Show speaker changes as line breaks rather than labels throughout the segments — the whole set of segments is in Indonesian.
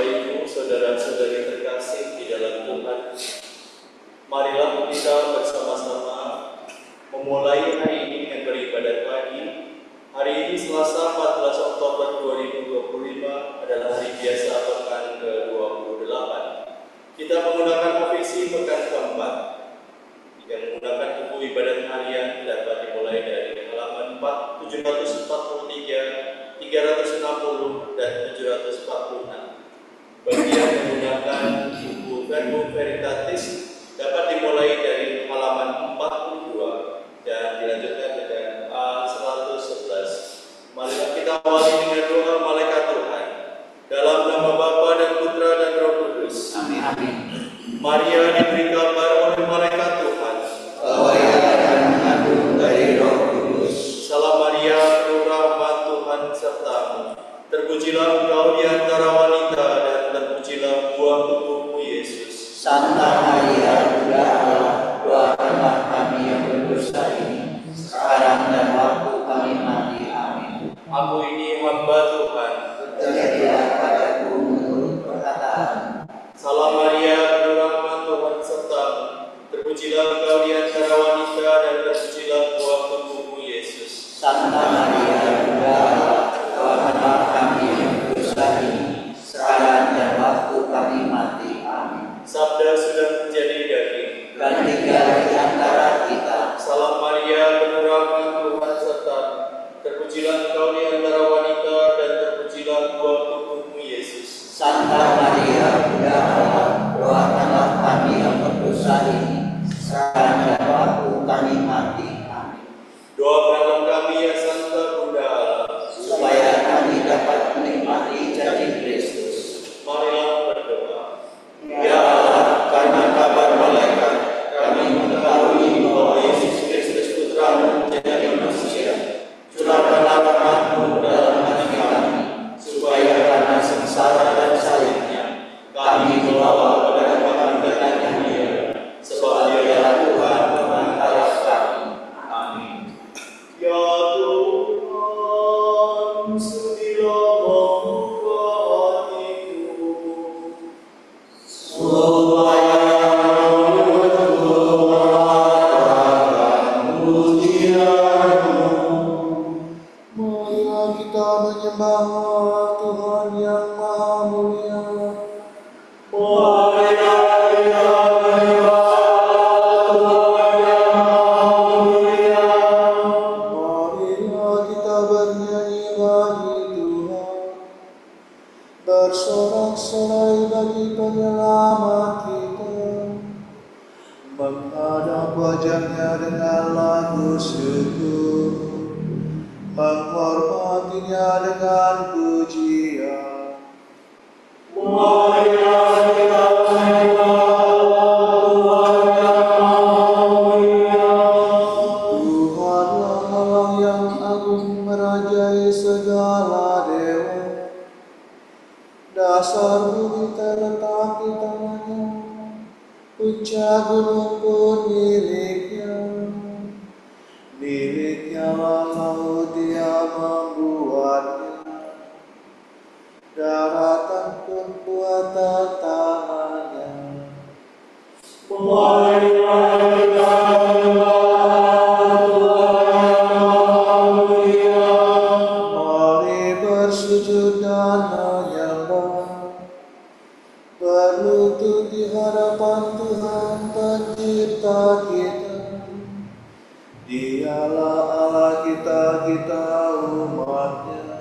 Bapak Ibu, saudara-saudari terkasih di dalam Tuhan, marilah kita bersama-sama memulai hari ini dengan beribadat pagi. Hari ini Selasa 14 Oktober 2025 adalah hari biasa pekan ke-28. Kita menggunakan ofisi pekan keempat yang menggunakan buku ibadat harian dapat dimulai dari halaman 743, 360, dan 746. Bagi yang menggunakan buku Verbum Veritatis dapat dimulai dari halaman 42 dan dilanjutkan dengan A111. Marilah kita awali dengan doa malaikat Tuhan. Dalam nama Bapa dan Putra dan Roh Kudus.
Amin.
Maria diberi kabar oleh malaikat Tuhan
bahwa ia akan mengandung dari Roh Kudus.
Salam Maria, penuh rahmat, Tuhan sertamu. Terpujilah engkau di antara wanita dan terpujilah buah tubuhmu Yesus.
Santa Maria, Bunda Allah, doakanlah kami yang berdosa ini, sekarang dan waktu kami mati. Amin.
Aku ini hamba Tuhan.
Terjadilah padaku menurut perkataan.
Salam Maria, penuh rahmat, Tuhan sertamu. Terpujilah engkau di antara wanita dan terpujilah buah tubuhmu Yesus.
Santa Maria, Bunda Allah, doakanlah kami yang berdosa ini, sekarang dan waktu kami mati. Amin.
Sabda sudah menjadi daging
Dan tinggal di antara kita.
Salam Maria, penuh rahmat, Tuhan sertamu. Terpujilah engkau di antara wanita dan terpujilah buah tubuhmu Yesus.
Santa Maria, Bunda Allah, doakanlah kami yang berdosa ini, sekarang dan waktu kami mati. Amin.
Doakanlah kami ya Santa Bunda Allah,
Supaya kami dapat menikmati janji Kristus.
marilah berdoa.
Ya Allah, karena kabar malaikat, kami mengetahui bahwa Yesus Kristus Putramu menjadi manusia. Curahkanlah rahmat-Mu dalam hati kami, supaya karena sengsara dan salibnya, kami dibawa kepada pengangkatan Dia, sebab Dialah Tuhan pengantara kami. Amin.
Ya Tuhan, sudilah membuka hatiku,
Supaya
marilah kita menyembah Tuhan yang Maha Mulia. Marilah kita bernyanyi bagi Tuhan, bersorak-sorai bagi penyelamat kita, menghadap wajahnya dengan lagu syukur, menghormatinya dengan pujian. Tuhanlah Allah yang agung merajai segala dewa. Dasar bumi terletak di tangannya, puncak gunung pun miliknya. Miliknya laut Dia membuatnya, daratan pun buatan tangannya. Mari bersujud dan menyembah, berlutut di hadapan Tuhan Pencipta kita. Dialah Allah kita umatnya.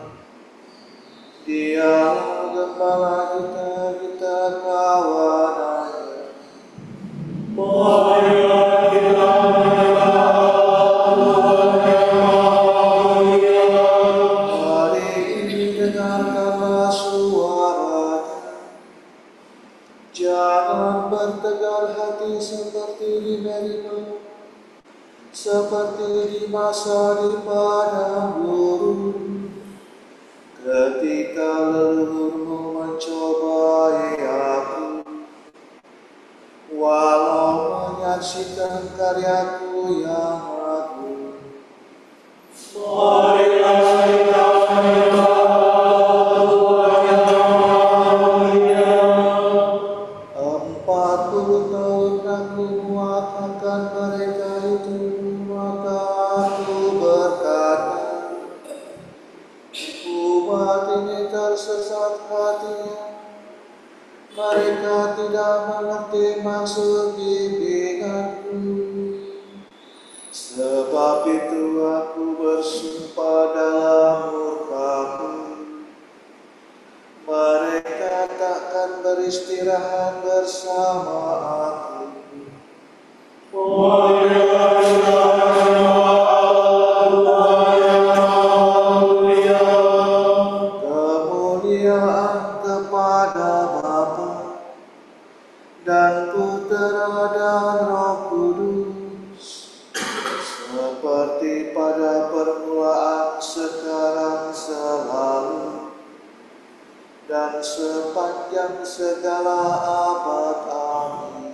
Dialah gembala kita kawanannya. Hari ini dengarkanlah suaranya. Jangan bertegar hati seperti di Meribah, seperti di masa di padang gurun, ketika leluhurmu mencobai aku, walau menyaksikan karyaku yang agung.
Marilah kita menyembah Tuhan yang Maha Mulia.
mereka tidak mengerti maksud bimbinganku. Sebab itu aku bersumpah dalam murkaku, mereka takkan beristirahat bersama aku. Kemuliaan kepada Bapa dan Putera dan Roh Kudus, seperti pada permulaan, sekarang, selalu, dan sepanjang segala abad. Amin.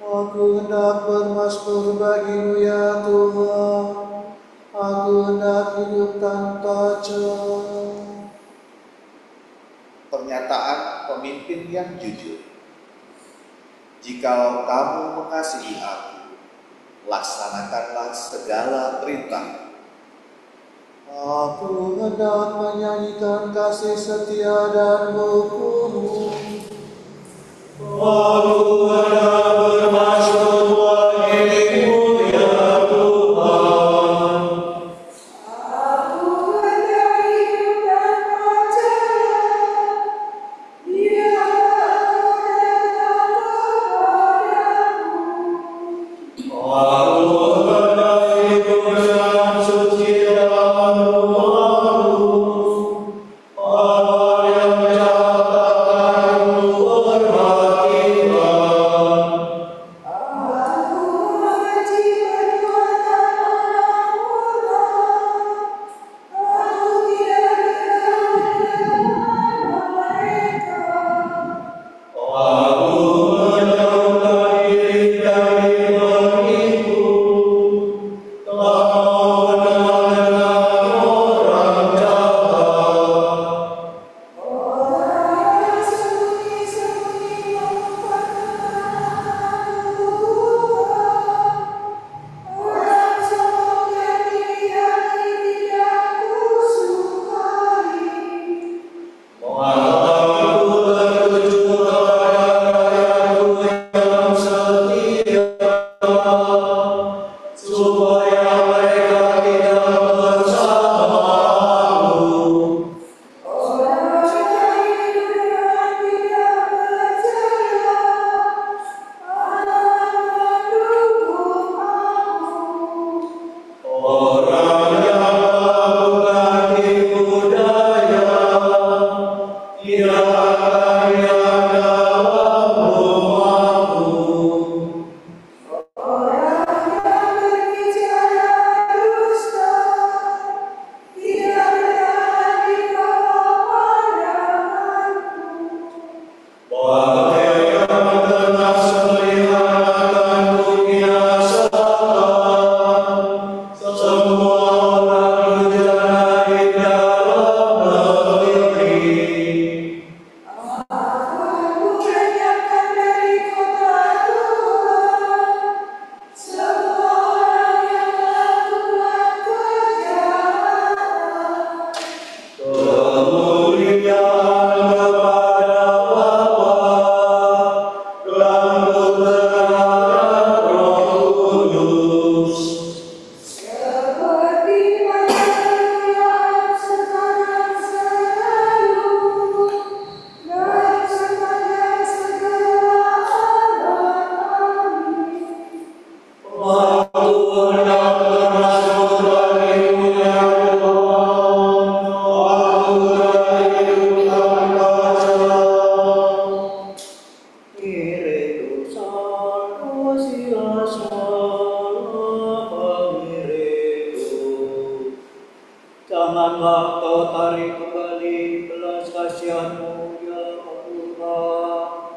Aku hendak bermasmur bagi-Mu ya Tuhan, aku hendak hidup tanpa celah.
Pernyataan pemimpin yang jujur. Jikalau kamu mengasihi aku, laksanakanlah segala perintah.
Aku hendak menyanyikan kasih setia dan hukum-Mu.
Aku hendak bermasmur bagi-Mu ya Tuhan.
Aku hendak hidup tanpa celah, biar
Aku hendak hidup dengan suci dalam rumah-Mu. Apa yang mencatatkan-Mu perhatikan.
Janganlah kau tarik kembali belas kasihan-Mu, ya Allah.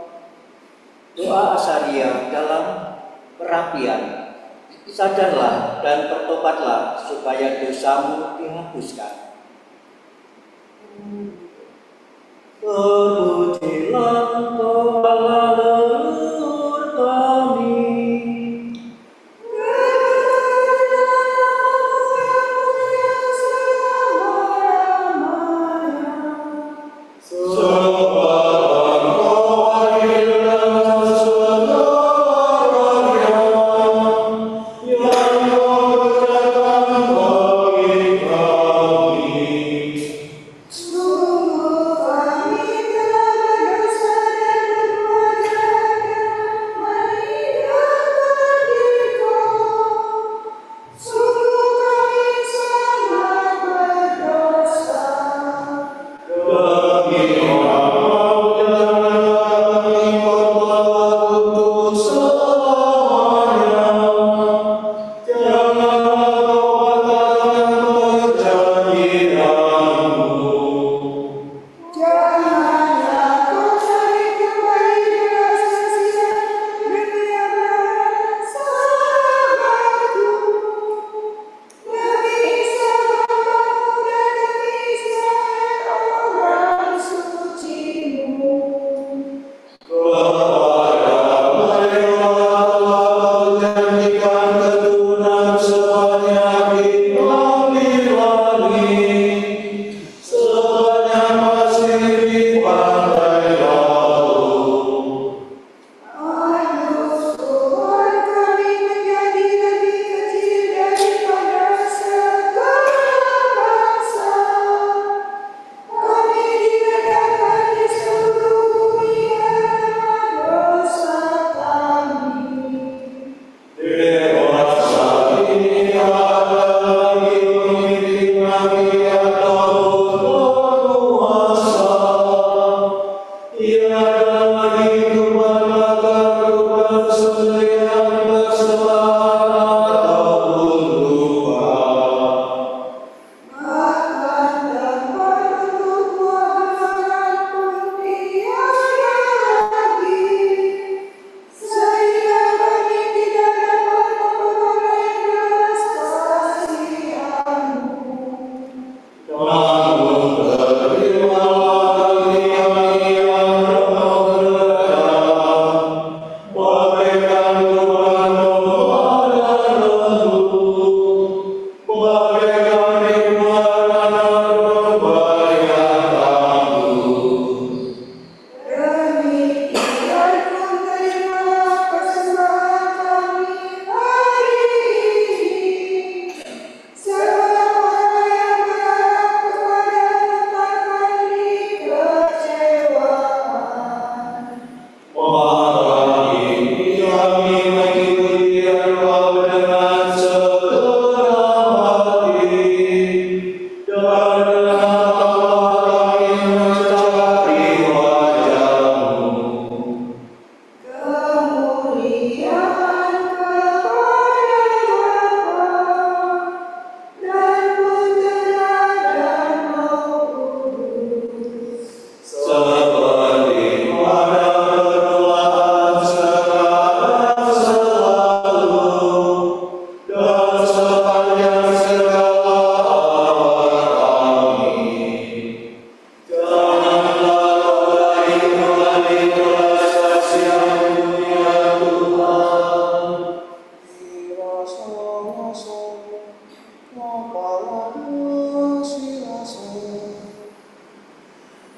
Doa Asaria dalam perapian. Sadarlah dan bertobatlah supaya dosamu dihapuskan. Terpujilah Engkau Allah leluhur kami.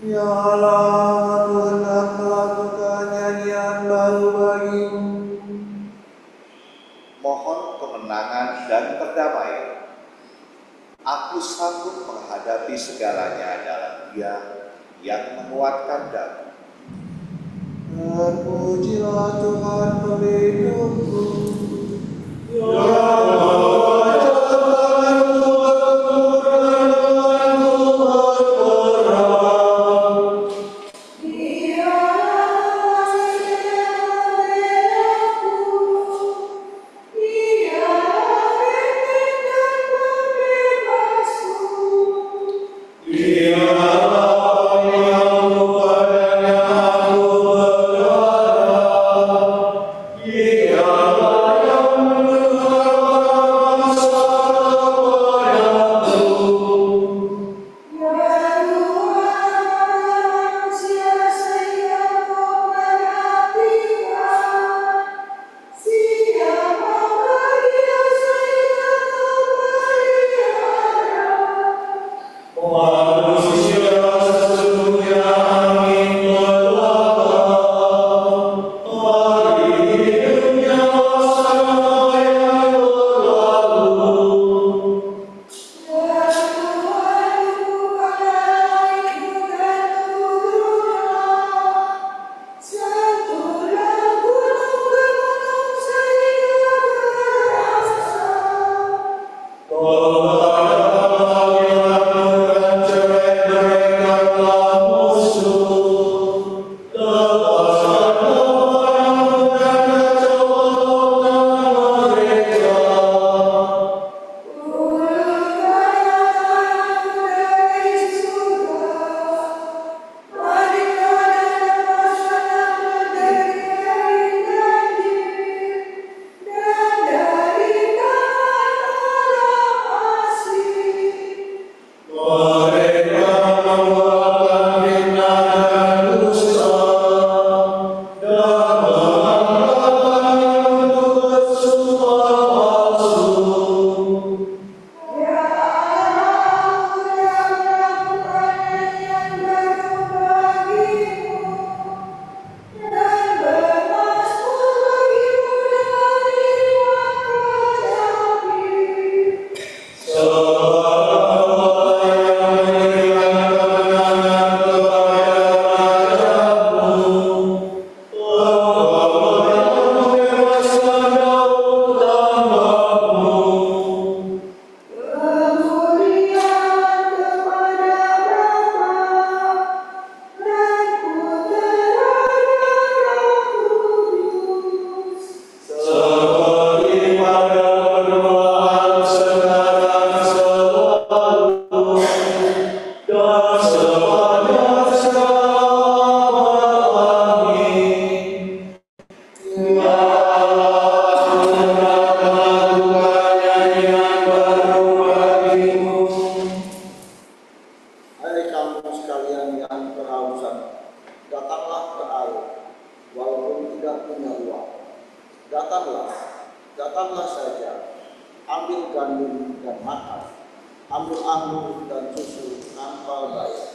Ya Allah, Tuhan aku lakukan nyanyian baru bagimu.
Mohon kemenangan dan perdamaian. Aku sanggup menghadapi segalanya dalam Dia yang menguatkan daku.
Terpujilah Tuhan pelindungku.
Dia benteng dan pembebasku.
datanglah saja, ambil gandum dan makan, ambil anggur dan susu tanpa bayar.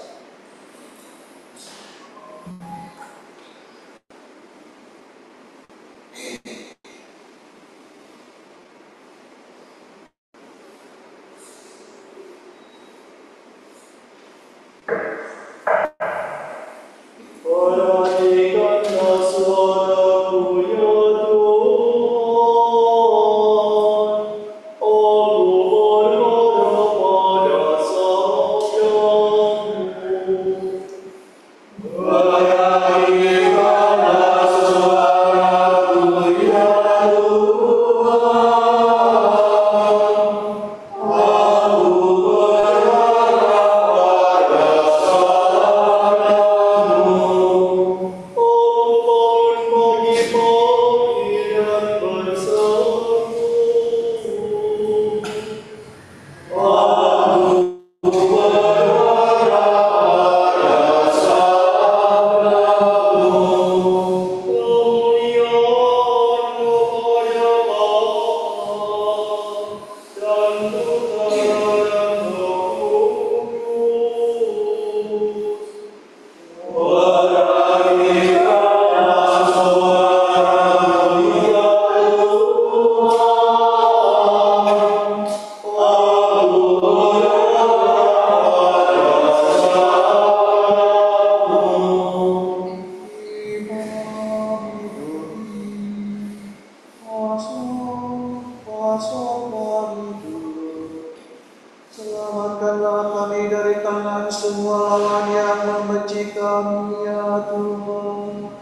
Selamatkanlah kami dari tangan semua lawan yang membenci kami, ya Tuhan.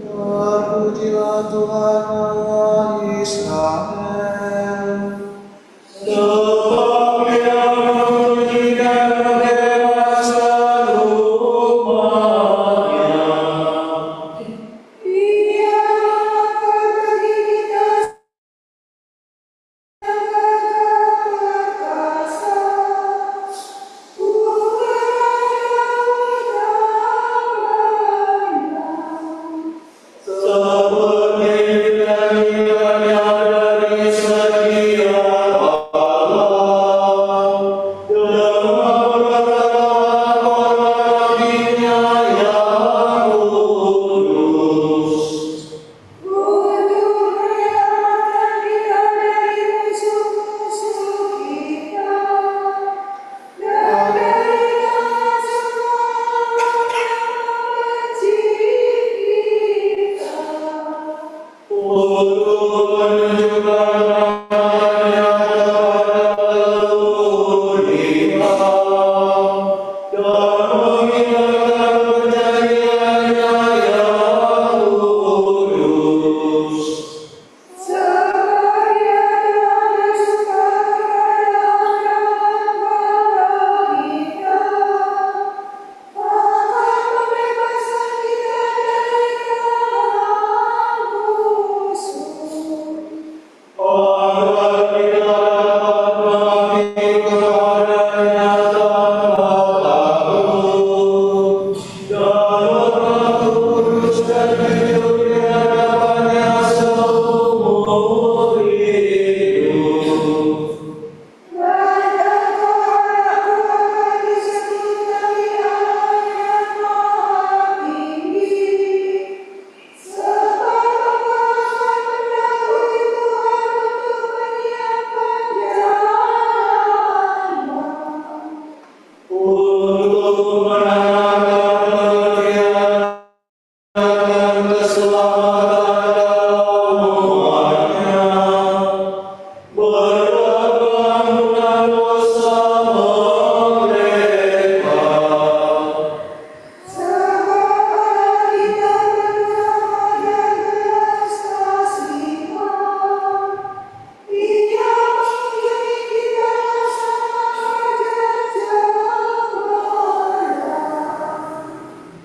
Terpujilah Tuhan Allah Israel.
Sebab Dia memuji kepadanya tanpa takut, dan Roh Kudus dan hidup di hadapannya seumur hidup. Untuk menanamkan dan keselamatan dalam umatnya, berdoa pengampunan dosa mereka.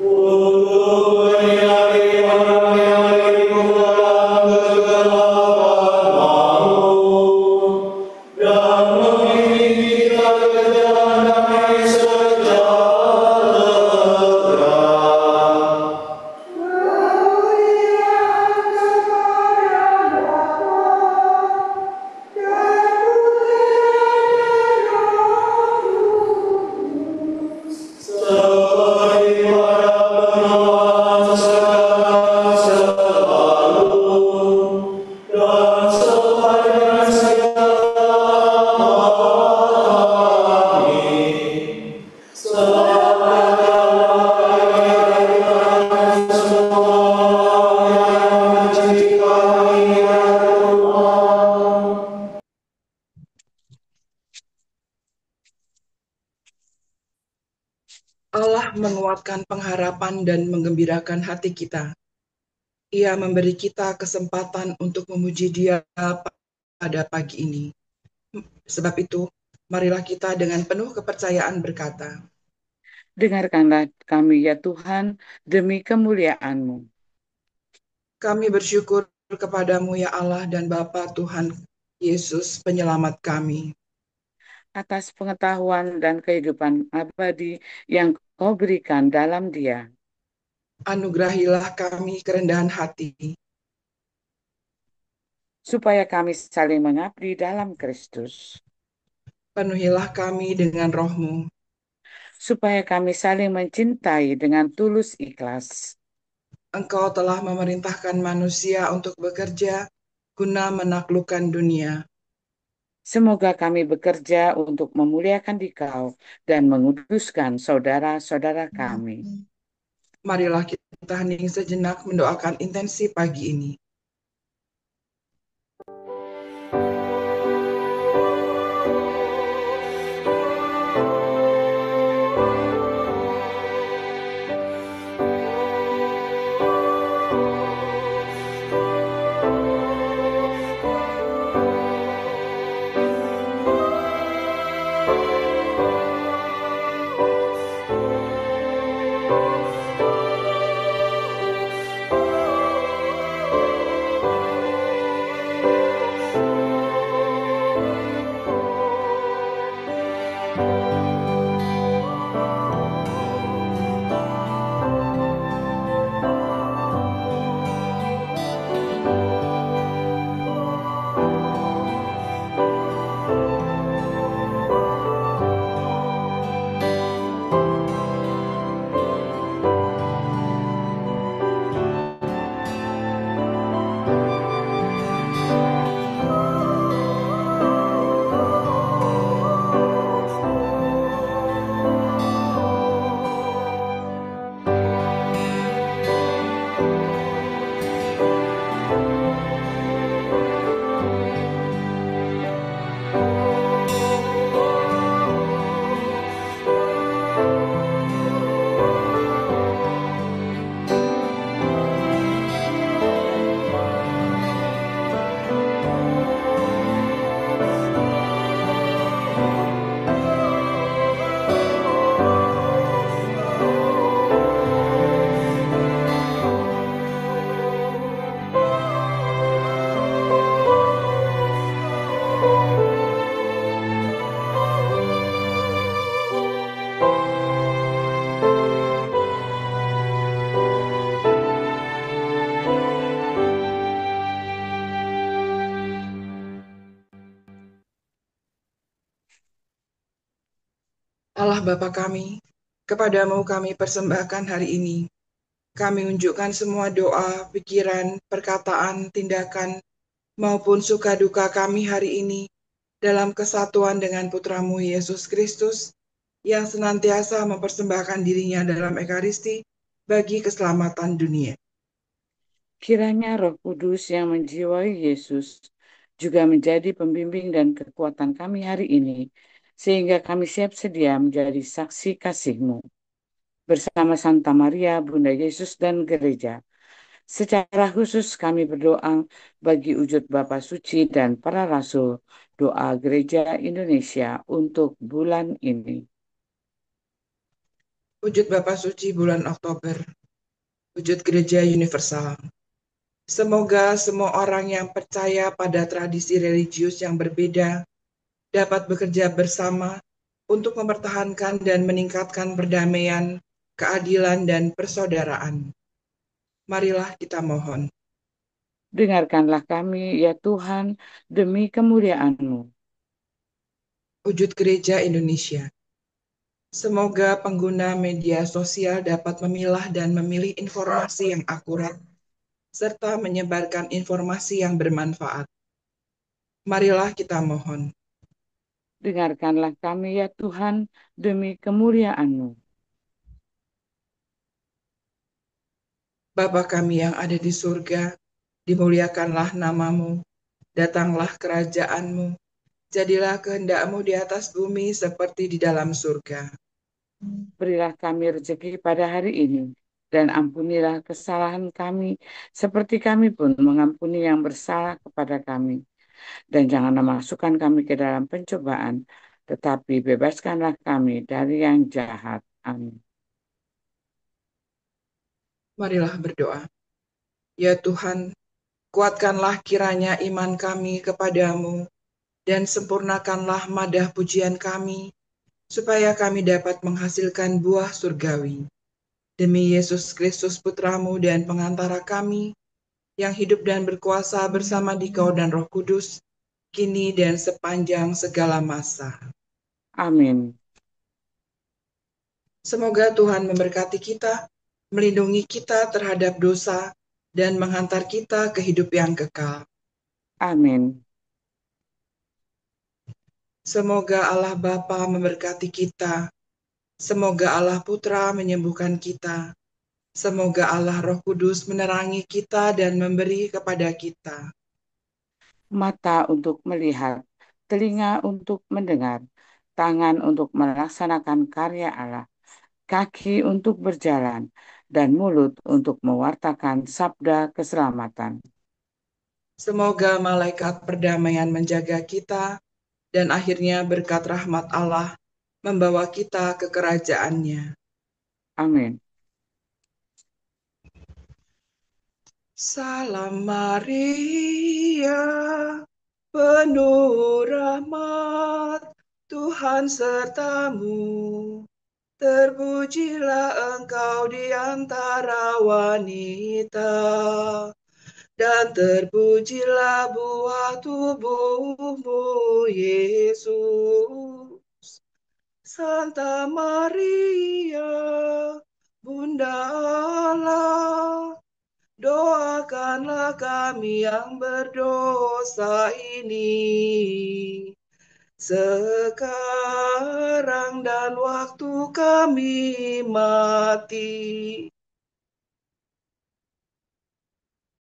Untuk menyinari orang yang hidup dalam kegelapan maut, dan membimbing kita ke jalan damai sejahtera. Seperti pada permohonan sekarang selalu, dan sepanjang segala amin. Selamatkanlah kami dari semua yang membenci kami, ya Tuhan.
Allah menguatkan pengharapan dan menggembirakan hati kita. Ia memberi kita kesempatan untuk memuji Dia pada pagi ini. Sebab itu, marilah kita dengan penuh kepercayaan berkata,
Dengarkanlah kami ya Tuhan demi kemuliaan-Mu.
kami bersyukur kepadamu ya Allah dan Bapa Tuhan Yesus penyelamat kami.
Atas pengetahuan dan kehidupan abadi yang Kau berikan dalam Dia.
Anugerahilah kami kerendahan hati,
supaya kami saling mengabdi dalam Kristus.
penuhilah kami dengan roh-Mu,
Supaya kami saling mencintai dengan tulus ikhlas.
Engkau telah memerintahkan manusia untuk bekerja guna menaklukkan dunia.
Semoga kami bekerja untuk memuliakan Dikau dan menguduskan saudara-saudara kami.
Marilah kita hening sejenak mendoakan intensi pagi ini. Allah Bapa kami, kepadamu kami persembahkan hari ini. Kami unjukkan semua doa, pikiran, perkataan, tindakan, maupun suka duka kami hari ini dalam kesatuan dengan Putramu Yesus Kristus, yang senantiasa mempersembahkan dirinya dalam Ekaristi bagi keselamatan dunia.
Kiranya Roh Kudus yang menjiwai Yesus juga menjadi pembimbing dan kekuatan kami hari ini, sehingga kami siap sedia menjadi saksi kasih-Mu. Bersama Santa Maria, Bunda Yesus dan Gereja, secara khusus kami berdoa bagi wujud Bapa Suci dan para Rasul, doa Gereja Indonesia untuk bulan ini.
Wujud Bapa Suci bulan Oktober, wujud Gereja Universal. Semoga semua orang yang percaya pada tradisi religius yang berbeda dapat bekerja bersama untuk mempertahankan dan meningkatkan perdamaian, keadilan, dan persaudaraan. Marilah kita mohon.
Dengarkanlah kami, ya Tuhan, demi kemuliaan-Mu.
Wujud Gereja Indonesia. Semoga pengguna media sosial dapat memilah dan memilih informasi yang akurat, serta menyebarkan informasi yang bermanfaat. Marilah kita mohon.
Dengarkanlah kami, ya Tuhan, demi kemuliaan-Mu.
Bapa kami yang ada di surga, dimuliakanlah nama-Mu, datanglah kerajaan-Mu, jadilah kehendak-Mu di atas bumi seperti di dalam surga.
Berilah kami rezeki pada hari ini, dan ampunilah kesalahan kami, seperti kami pun mengampuni yang bersalah kepada kami. Dan janganlah masukkan kami ke dalam pencobaan, tetapi bebaskanlah kami dari yang jahat. Amin.
Marilah berdoa. Ya Tuhan, kuatkanlah kiranya iman kami kepadamu, dan sempurnakanlah madah pujian kami, supaya kami dapat menghasilkan buah surgawi. Demi Yesus Kristus Putramu dan pengantara kami, yang hidup dan berkuasa bersama Dikau dan Roh Kudus, kini dan sepanjang segala masa.
Amin.
Semoga Tuhan memberkati kita, melindungi kita terhadap dosa, dan menghantar kita ke hidup yang kekal.
Amin.
Semoga Allah Bapa memberkati kita. Semoga Allah Putra menyembuhkan kita. Semoga Allah Roh Kudus menerangi kita dan memberi kepada kita
Mata untuk melihat, telinga untuk mendengar, tangan untuk melaksanakan karya Allah, kaki untuk berjalan, dan mulut untuk mewartakan sabda keselamatan.
Semoga malaikat perdamaian menjaga kita, dan akhirnya berkat rahmat Allah membawa kita ke kerajaan-Nya.
Amin.
Salam Maria, penuh rahmat, Tuhan sertamu. Terpujilah engkau di antara wanita, dan terpujilah buah tubuhmu, Yesus. Santa Maria, Bunda Allah, doakanlah kami yang berdosa ini, sekarang dan waktu kami mati.